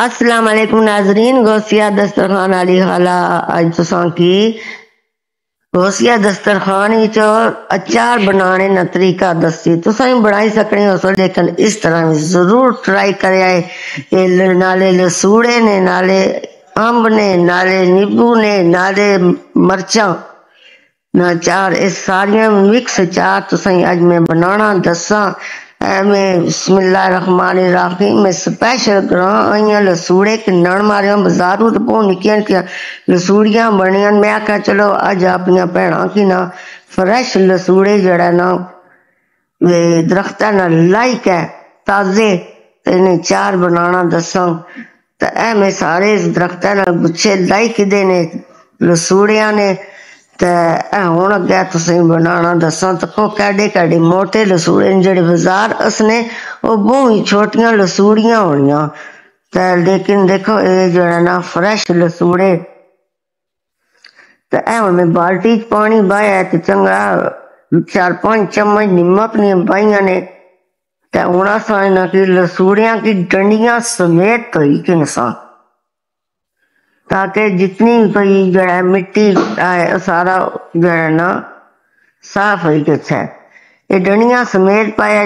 अस्सलाम वालेकुम नाजरीन। गौसिया दस्तरखान आली खाला अज तुसां की गौसिया दस्तरखान विच अचार बनाने ना तरीका दसी। तुसां भी बनाई सकने हो, लेकिन इस तरह जरूर ट्राई करे। नाले लसूड़े ने, नाले अंब ने, नाले नींबू ने, नाले मरचा ना चार, ये सारिया मिक्स चार तुसां अज मैं बनाना दसा। मैं बिस्मिल्लाहिर्रहमानिर्रहीम मैं स्पेशल करा लसूड़े किन्नण मारिया बाजारू तो बहुत निक्कियां निक्कियां लसूड़ियां बनियां। मैं आख्या चलो अज अपनिया भैणां की ना फ्रैश लसूड़े जड़ा ना वे दरख्तां नाल लाइक है ताजे ते इन्हें चार बनाना दसा। तो ए मैं सारे दरख्तां नाल गुच्छे लाइक दे ने लसूड़ियां ने। ते हुण अगे तुसें बनाना दसा। तको कैडे कैडे मोटे लसूड़े जेडे बाजार असने वो बहुत ही छोटियां लसूड़ियां होनियां। ते लेकिन देखो ये जेड़ा ना फ्रैश लसूड़े। ते हुण मैं बाल्टी च पानी बाया ते चंगा 4-5 चम्मच निमक ने पाइयां ने। ते हुण असां इन्हां की लसूड़ियां की डंडियां समेत धोई किनसा, ताकि जितनी कोई जड़ा मिट्टी है सारा जड़ा ना साफ हो गया। ये डंडियां समेत पाया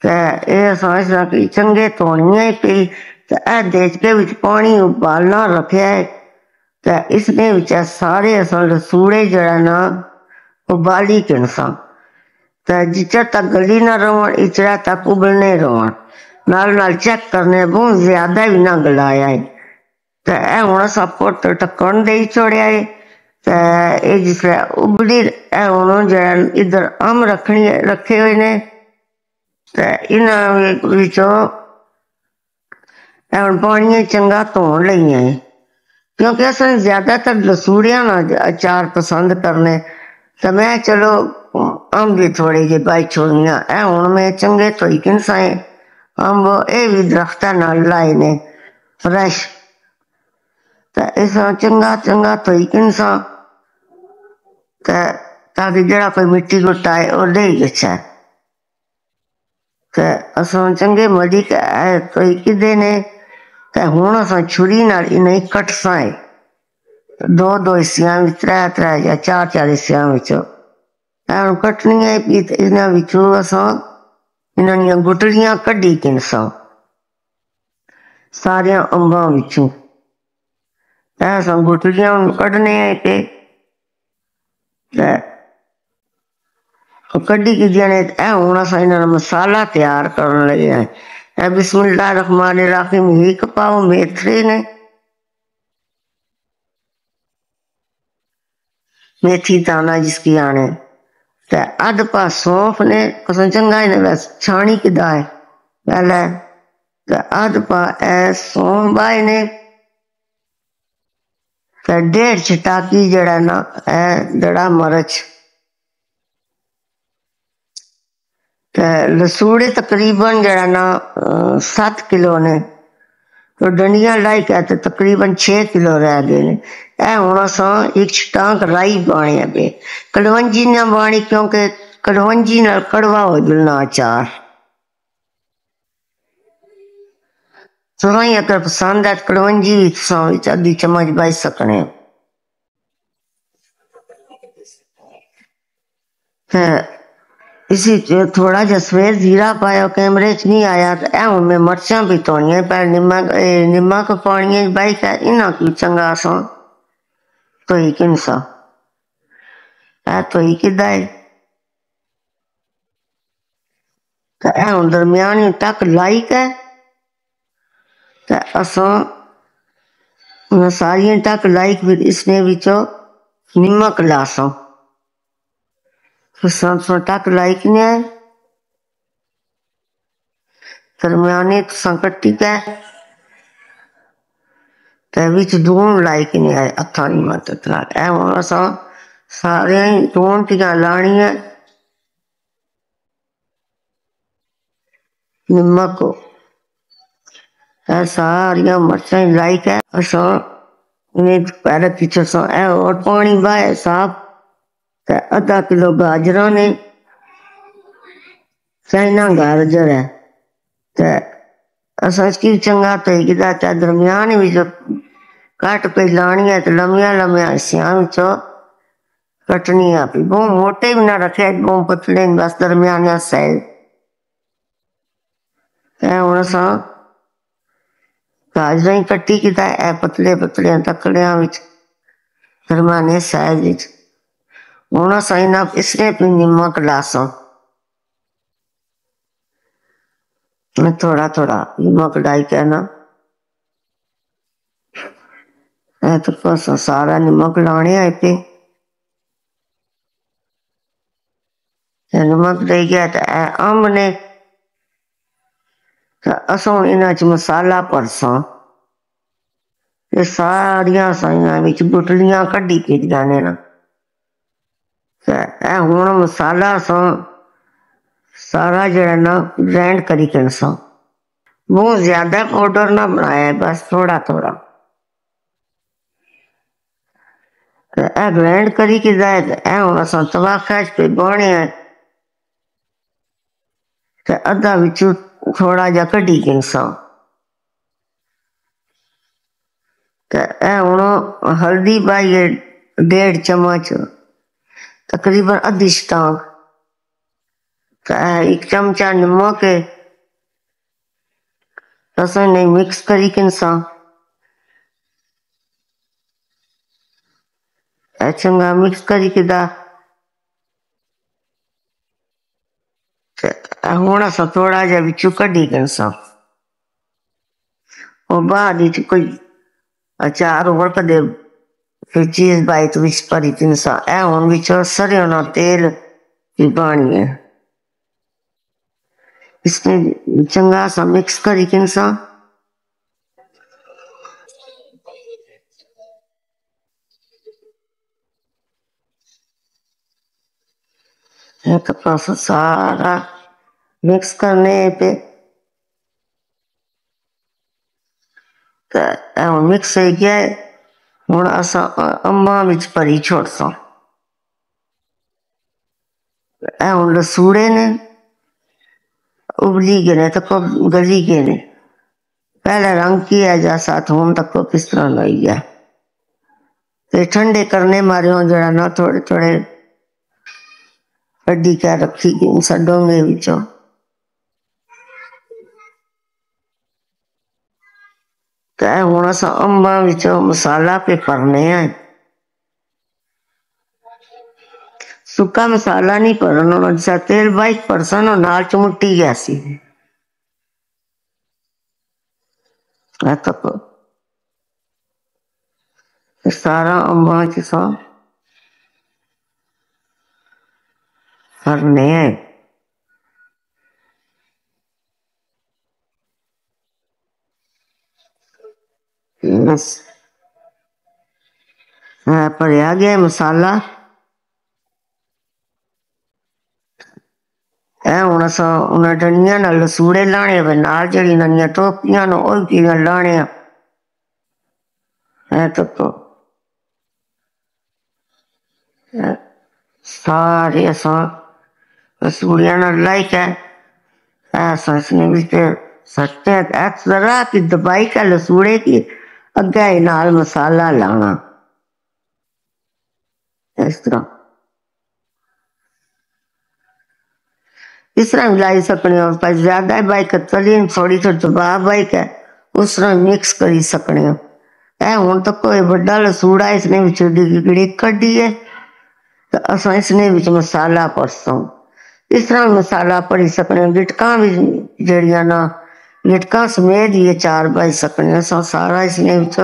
ते चंगे धोनिया पी। ते देचके विच पानी उबालना रखा है। ते इसने विच सारे असां लसूड़े जड़ा ना उबाली किनसा। ते जिचर तक गली ना रवन इचरा तक उबलने रवन। नाल नाल चेक करने बहुत ज्यादा भी ना गलाया है। ते हुण असां पुट ढक्कन देई छोड़िया है। ते ये जिसलै उबली हुण जेड़ा इधर अम्ब रखे हुए ने ते इन्हां विचों हुण पानी चंगा धोन लईआं है, क्योंकि असें ज्यादातर लसूड़ियां ना अचार पसंद करने। तो मैं चलो अम्ब भी थोड़े जे पाई छोड़ियां। हुण मैं चंगे धोई किनसा अम्ब, ये भी दरख्तां नाल लाए ने फ्रैश। ते इस चंगा चंगा धोई किनसा ताकि जड़ा कोई मिट्टी गुट्टा है वह लेई गच्छे। ते असां चंगे मजी धोई किदे ने। ते हुण असां छुरी नाल इन्हें कटसा है 2-2 हिस्सियां विच, 3-3 या 4-4 हिस्सियां विच। हुण कटनी है पी। इन्हां विचों असां इन्हां दियां गुटड़ियां कड्ढी किनसा सारियां अंबां विचों। असां गुटड़ियां कड्ढने पे कड्ढी की ने। हुण असां इन्हां मसाला तैयार करन लगे हैं। बिस्मिल्लाहिर्रहमानिर्रहीम 1 पाव मेथरे ने, मेथी दाना जिसकी आने। ते अध पा सौंफ ने, असां चंगा इन्हें छाणी किदा है पहले। ते अध पा सौंफ बाए ने। ते 1.5 चटाकी जड़ा ना दड़ा मरच। ते लसूड़े तकरीबन जड़ा ना 7 किलो ने। तो डंडियां लाइक है तो तकरीबन 6 किलो रह गए ने। हुण असां 1 छटांक राई पानी है पे। कड़वंजी ना पानी, क्योंकि कड़वंजी नाल कड़वा हो जलना अचार। तुसें अगर पसंद है कड़वंजी भी तुसां विच अद्धी चम्मच पाई सकने हो। इसी थोड़ा जा सफेद जीरा पाया, कैमरे च नहीं आया। तो हुण मैं मर्चां भी धोनियां पर निमक पानी बाई के इन्हां की चंगा असां धोई किनसा। धोई किदा है ते हुण दरम्यानी टक लाई के ते असां सारियां टक लाई फिर इसने विचों निमक लासा। फिर टक लाई किने दरम्यानी तुसां कट्टी के ते विच दून लाई किने हत्थां दी मदद नाल। हुण असां सारियां ही दून तियां लाणियां निमक सारियां मर्चां लाई के असां इन्हें पहले पीछे और पानी बाहे साफ। ते अद्धा किलो गाजरां ने, चाइना गाजर है। ते असां की चंगा तो कि दरम्यान भी जो कट पे लानिया तो लम्बिया लम्बिया हिस्सियां विचों कटनिया पी बहुत मोटे भी ना रखे बहुत पतले बस दरम्याना साइज हुण असां गाजरां ही कट्टी कि पतले पतले तकड़ियां विच दरम्याने साइज विच हुण असां इन्हां इसने भी नमक डालसां थोड़ा थोड़ा नमक डाल के ना तो असां सारा नमक लाने आए पे नमक दई गया तो अंब ने असां इन्हां च मसाला भरसां ते सारियां असां इन्हां विच गुटलियां कड्ढी पेदियां ने ना ते हुण मसाला असां सारा जेह्ड़ा ना ग्राइंड करी कनसां बहुत ज्यादा पाउडर ना बनाया बस थोड़ा थोड़ा ग्राइंड करी कि हुण असां तवाखै च पे बाह्ने ते अद्धा बिच्चू थोड़ा जा कड्ढी कनसां ते हुण हल्दी पाइयै 1.5 चम्मच तकरीबन अद्धी स्टांग ते 1 चमचा नमक असां इन्हें मिक्स करी कनसां चंगा मिक्स करी किदा हुण असां थोड़ा जा बिच्चू कड्ढी कनसां बाद विच कोई अचार होर कदे फिर चीज बाइट विच भरी कनसां हुण विचों सरेआं दा तेल भी पानी है इसमें चंगा सा मिक्स करी कनसां एक पास सारा मिक्स करने पे हुण मिक्स हो गया हुण असां अंबां विच भरी छोड़सां हुण लसूड़े ने उबली गए ने तो गली गए ने पहले रंग किया जैसा हुण तक किस तरह लग गया ते ठंडे करने मारे जरा ना थोड़े थोड़े कड्ढी के रखी डोंगे विचों ते हुण असां अंबां विचों मसाला पे भरने हैं सुक्का मसाला नहीं भरना जिसा तेल बाइक भरसन नाल चमुट्टी गया सी तक सारा अंबां च सा भरने हैं बस भरया गया मसाला हुण असां उन्हां डंडियां नाल लसूड़े लाने नाल जेह्ड़ी ननियां टोपियां न ओह् भी लाने तक सारे असां लसूड़ियां नाल लाई के असां इसने बिच सट्टे जरा की दबाई के लसूड़े की अग्गे नाल मसाला लाना इस तरह इस तरह भी लाई सकने हो पर ज्यादा बाइक तली थोड़ी थोड़ी दबा बाइक है उस तरह मिक्स करी सकने हो हुण तक कोई बड़ा लसूड़ा इसने बिच गिड़क कड्ढी है तो असां इसने बिच मसाला भरसां इस तरह मसाला भरी सकने गिटकां भी जेहड़ियां ना गिटकां समेत ही चार पाई सकने असां सारा इसने बिच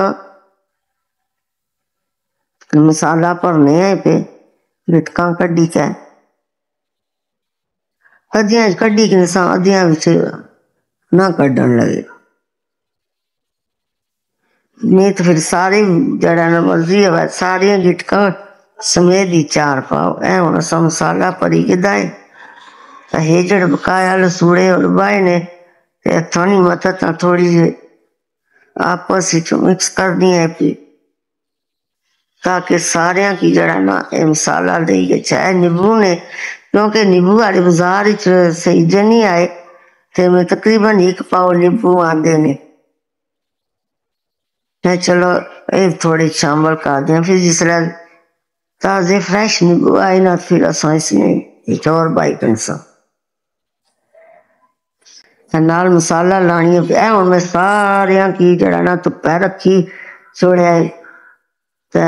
मसाला भरने हैं पे गिटकां कड्ढी के अद्धियां कड्ढी के अद्धियां बिच ना कड्ढन लगे नहीं तो फिर सारे जड़ा ना मर्जी है सारियां गिटकां समेत ही चार पाओ हुण असां मसाला भरी के हे जेह्ड़े बकाया लसूड़े और बाहे ने थोड़ी मदद थोड़ी जी आपस मिक्स करनी है भी ताकि सारियां की जड़ा ना मसाला दे चाहे नींबू ने क्योंकि नींबू वाले बाजार सही नहीं आए ते मैं तकरीबन 1 पाव नींबू आंदे ने। मैं चलो ये थोड़ी शामिल कर दें, फिर जिसले ताजे फ्रेश नींबू आए ना फिर असा इसमें एक और बाइकन सा नाल मसाला लानी है। हुण मैं सारिया की जड़ा ना धुप्पै रखी छोड़िया ते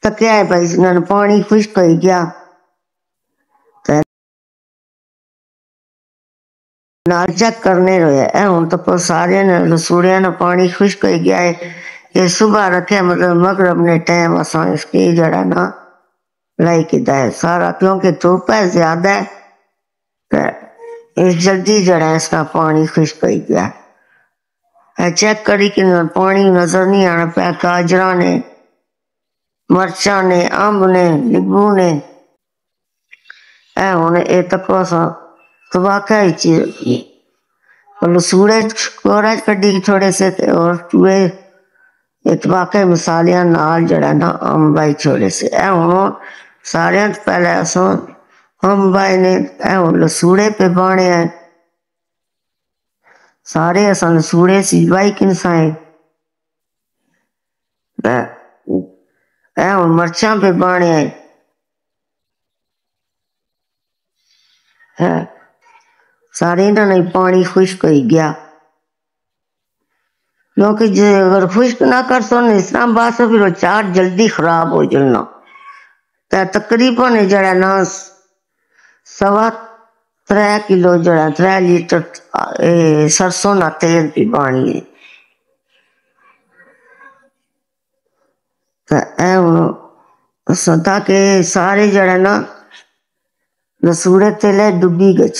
तकिया है भाई इन्होंने पानी खुश्क हो गया नाल चेक करने रहे हुण तो सारे ने लसूड़िया ने पानी खुश्क हो गया है। ये सुबह रखे मतलब मगरब ने टाइम असा इसकी जड़ा ना लाई किया है सारा, क्योंकि धूप है ज्यादा है जल्दी जड़ा इसका पानी खुश्क हो गया। चेक करी कि पानी नजर नहीं आना पाया। गाजर ने, मरचा ने, अंब ने, नींबू ने हुण ये तको असा तबाका लसूड़े कोरा कड्डी थोड़े से और चूहे तबाके मसालिया नाल जड़ा ना अंबाई थोड़े से हुण सारे पहले असा अंबाई ने हुण लसूड़े पे बाणे है सारे असा लसूड़े सी बाई किनसाए हुण मरचा पे बाणे है सारे इन्होंने पानी खुश्क हो गया, क्योंकि अगर खुश्क ना कर सो इस तरह बस फिर वो चार जल्दी खराब हो जाना। तकरीबन जड़ा ना 3.25 किलो जड़ा 3 लीटर सरसों ना तेल की पानी है। ताकि सारे जड़ा ना लसूड़े तेले डुबी गए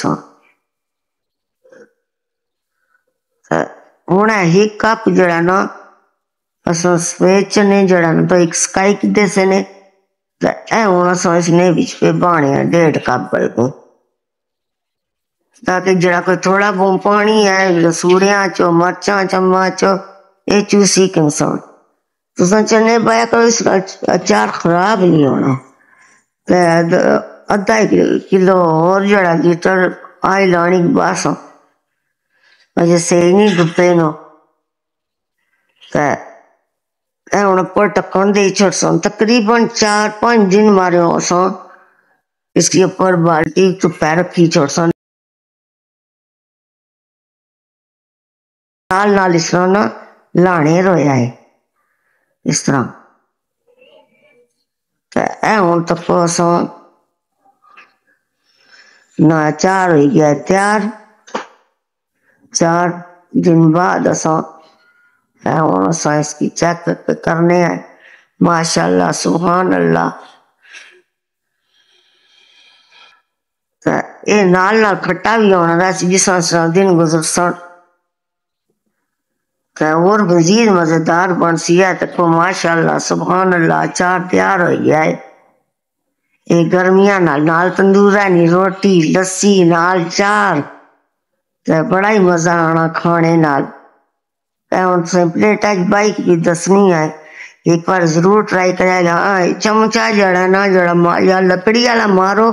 हुण 1 कप जड़ा ना असा सफेद चने जड़ा ना तो एक स्काई किदे से ने हुण असा इसने बिच पे बाणे 1.5 कप को, ताकि जड़ा कोई थोड़ा बहुत पानी है लसूड़िया चो मरचा चम्मा चो ये चूसी कंसा तुसा चने पाया करो इसका अचार खराब नहीं होना। अद्धा किलो और जड़ा लीटर आई लानी बस अजे सही नहीं डुबे नो हुण पर ढक्कन दे छोड़सा तकरीबन 4-5 दिन मारे असा इसके ऊपर बाल्टी धुप्पै रखी छोड़सा नाल नाल इस तरह ना लाने रोया है इस तरह हुण तक असा ना अचार हो गया तैयार। 4 दिन बाद असा हुण असा इसकी चेक करने हैं माशाअल्लाह सुभान अल्लाह। ये नाल नाल खट्टा भी होना वैसे जिस तरह दिन गुजरसन और मजीद मजेदार बन सी है। तको माशाअल्लाह सुभान अल्लाह अचार तैयार हो गया है। ये गर्मियां नाल तंदूरा नी रोटी लस्सी नाल चार बड़ा ही मजा आना खाने नाल। हुण प्लेटा बाइक भी दसनी है एक बार जरूर ट्राई करेगा। हाँ चमचा जड़ा ना जड़ा या लकड़ी वाला मारो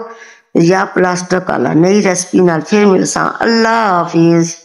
या प्लास्टिक वाला। नई रेसिपी नाल फिर मिलसा। अल्लाह हाफिज।